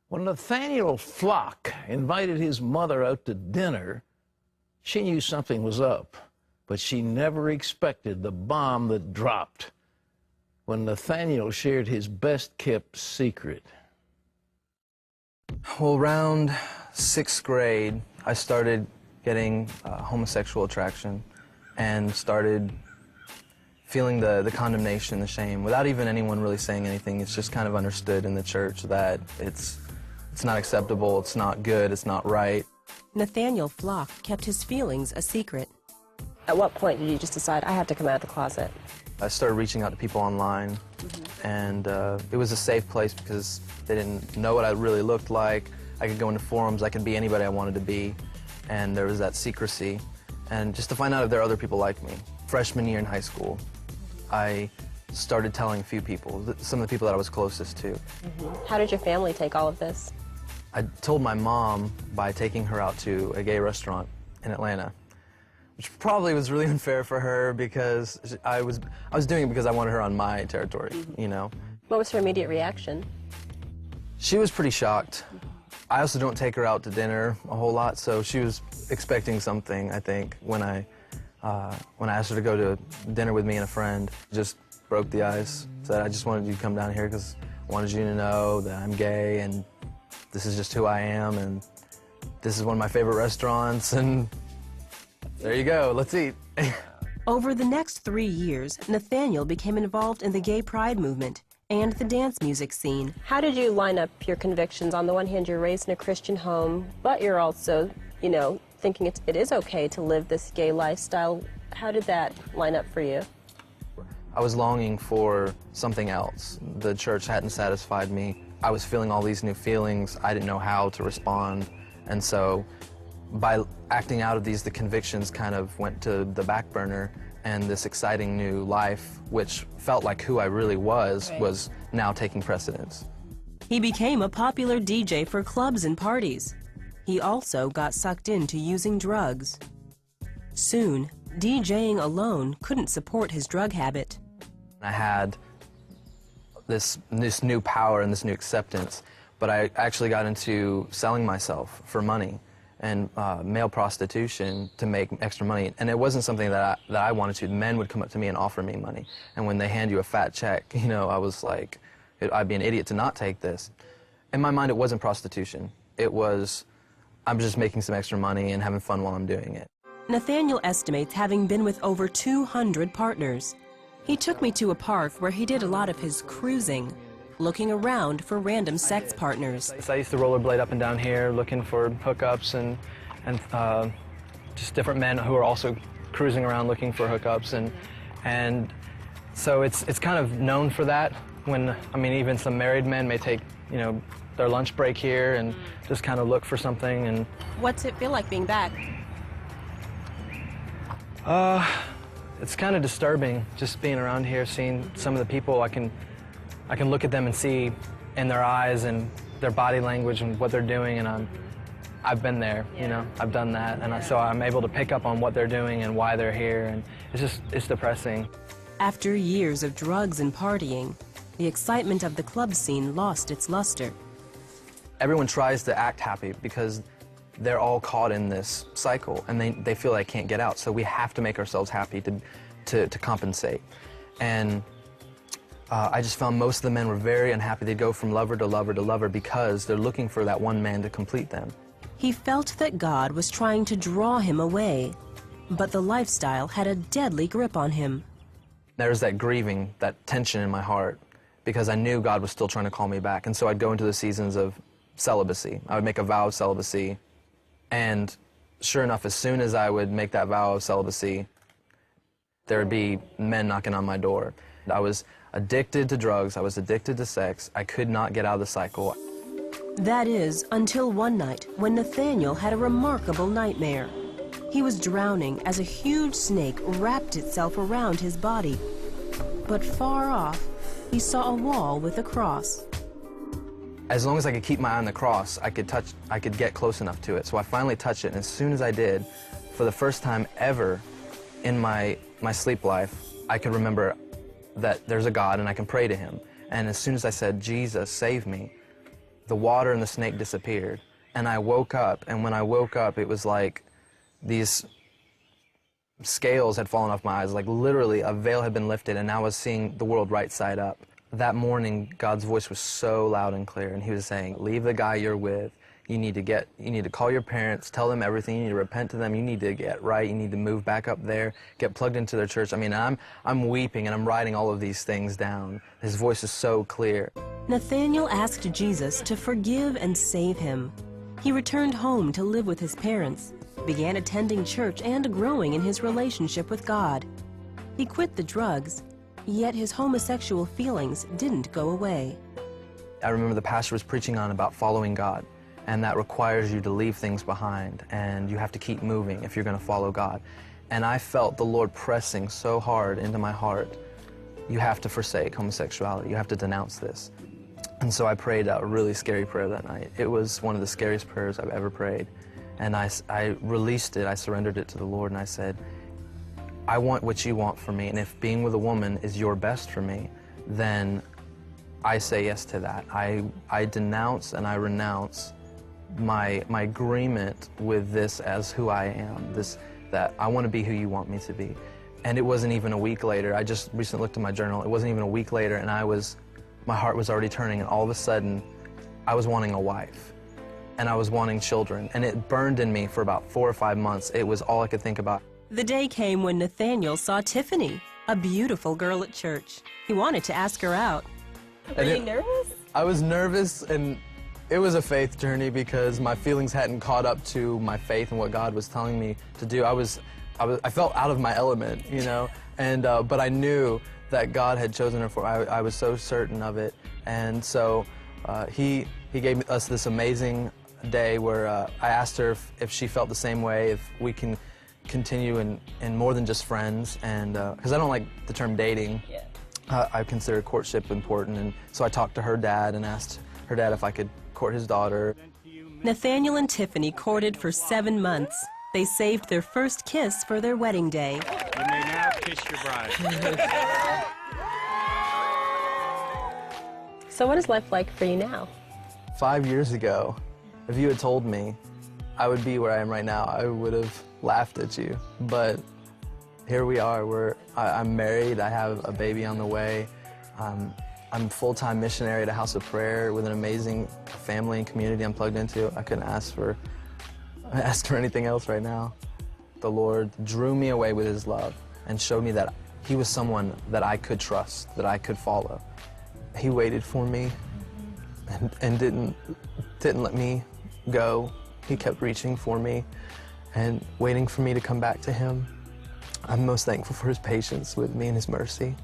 When Nathaniel Flock invited his mother out to dinner, she knew something was up, but she never expected the bomb that dropped when Nathaniel shared his best-kept secret. Well, around 6th grade, I started getting homosexual attraction and started feeling the condemnation, the shame, without even anyone really saying anything. It's just kind of understood in the church that it's not acceptable, it's not good, it's not right. Nathaniel Flock kept his feelings a secret. At what point did you just decide, I have to come out of the closet? I started reaching out to people online, and it was a safe place because they didn't know what I really looked like. I could go into forums, I could be anybody I wanted to be, and there was that secrecy. And just to find out if there are other people like me. Freshman year in high school, I started telling a few people, some of the people that I was closest to. How did your family take all of this? I told my mom by taking her out to a gay restaurant in Atlanta, which probably was really unfair for her because I was doing it because I wanted her on my territory, you know. What was her immediate reaction? She was pretty shocked. I also don't take her out to dinner a whole lot, so she was expecting something, I think, when I asked her to go to dinner with me and a friend. Just broke the ice, said I just wanted you to come down here because I wanted you to know that I'm gay and this is just who I am and this is one of my favorite restaurants and there you go, let's eat. Over the next 3 years, Nathaniel became involved in the gay pride movement and the dance music scene. How did you line up your convictions? On the one hand, you're raised in a Christian home, but you're also, you know, thinking it is okay to live this gay lifestyle. How did that line up for you? I was longing for something else. The church hadn't satisfied me. I was feeling all these new feelings. I didn't know how to respond. And so by acting out of these, the convictions kind of went to the back burner, and this exciting new life, which felt like who I really was now taking precedence. He became a popular DJ for clubs and parties. He also got sucked into using drugs. Soon, DJing alone couldn't support his drug habit. I had this new power and this new acceptance, but I actually got into selling myself for money and male prostitution to make extra money. And it wasn't something that I wanted to. Men would come up to me and offer me money. And when they hand you a fat check, you know, I was like, I'd be an idiot to not take this. In my mind, it wasn't prostitution. It was, I'm just making some extra money and having fun while I'm doing it. Nathaniel estimates having been with over 200 partners. He took me to a park where he did a lot of his cruising, looking around for random sex partners. So I used to rollerblade up and down here looking for hookups and just different men who are also cruising around looking for hookups. And so it's kind of known for that. When, I mean, even some married men may take, you know, their lunch break here and just kind of look for something. And what's it feel like being back? It's kind of disturbing just being around here, seeing some of the people. I can look at them and see in their eyes and their body language and what they're doing, and I've been there, you know, I've done that, and so I'm able to pick up on what they're doing and why they're here, and it's depressing. After years of drugs and partying, the excitement of the club scene lost its luster. Everyone tries to act happy because they're all caught in this cycle, and they feel they can't get out, so we have to make ourselves happy to compensate. And I just found most of the men were very unhappy. They'd go from lover to lover to lover because they're looking for that one man to complete them. He felt that God was trying to draw him away, but the lifestyle had a deadly grip on him. There's that grieving, that tension in my heart, because I knew God was still trying to call me back, and so I'd go into the seasons of celibacy. I would make a vow of celibacy, and sure enough, as soon as I would make that vow of celibacy, there would be men knocking on my door. I was addicted to drugs, I was addicted to sex, I could not get out of the cycle. That is, until one night when Nathaniel had a remarkable nightmare. He was drowning as a huge snake wrapped itself around his body. But far off, he saw a wall with a cross. As long as I could keep my eye on the cross, I could get close enough to it. So I finally touched it, and as soon as I did, for the first time ever in my sleep life, I could remember that there's a God and I can pray to him. And as soon as I said, Jesus, save me, the water and the snake disappeared. And I woke up, and when I woke up, it was like these scales had fallen off my eyes, like literally a veil had been lifted, and I was seeing the world right side up. That morning, God's voice was so loud and clear, and he was saying, leave the guy you're with. You need to call your parents, tell them everything, you need to repent to them, you need to get right, you need to move back up there, get plugged into their church. I mean, I'm weeping and I'm writing all of these things down. His voice is so clear. Nathanael asked Jesus to forgive and save him. He returned home to live with his parents, began attending church and growing in his relationship with God. He quit the drugs, yet his homosexual feelings didn't go away. I remember the pastor was preaching on about following God, and that requires you to leave things behind, and you have to keep moving if you're going to follow God. And I felt the Lord pressing so hard into my heart, you have to forsake homosexuality, you have to denounce this. And so I prayed a really scary prayer that night. It was one of the scariest prayers I've ever prayed. And I released it, I surrendered it to the Lord, and I said, I want what you want for me, and if being with a woman is your best for me, then I say yes to that. I denounce and I renounce my agreement with this as who I am, that I want to be who you want me to be. And it wasn't even a week later. I just recently looked at my journal. It wasn't even a week later, and my heart was already turning, and all of a sudden, I was wanting a wife, and I was wanting children, and it burned in me for about 4 or 5 months. It was all I could think about. The day came when Nathanael saw Tiffany, a beautiful girl at church. He wanted to ask her out. Were you nervous? I was nervous, and it was a faith journey because my feelings hadn't caught up to my faith and what God was telling me to do. I felt out of my element, you know, and but I knew that God had chosen her for. I was so certain of it, and so he gave us this amazing day where I asked her if she felt the same way, if we can continue in more than just friends, and because I don't like the term dating. Yeah. I consider courtship important, and so I talked to her dad and asked her dad if I could court his daughter. Nathanael and Tiffany courted for 7 months. They saved their first kiss for their wedding day. You may now kiss your bride. So what is life like for you now? 5 years ago, if you had told me I would be where I am right now, I would have laughed at you. But here we are. I'm married. I have a baby on the way. I'm full-time missionary at a house of prayer with an amazing family and community I'm plugged into. I couldn't ask for anything else right now. The Lord drew me away with his love and showed me that he was someone that I could trust, that I could follow. He waited for me and didn't let me go. He kept reaching for me and waiting for me to come back to him. I'm most thankful for his patience with me and his mercy.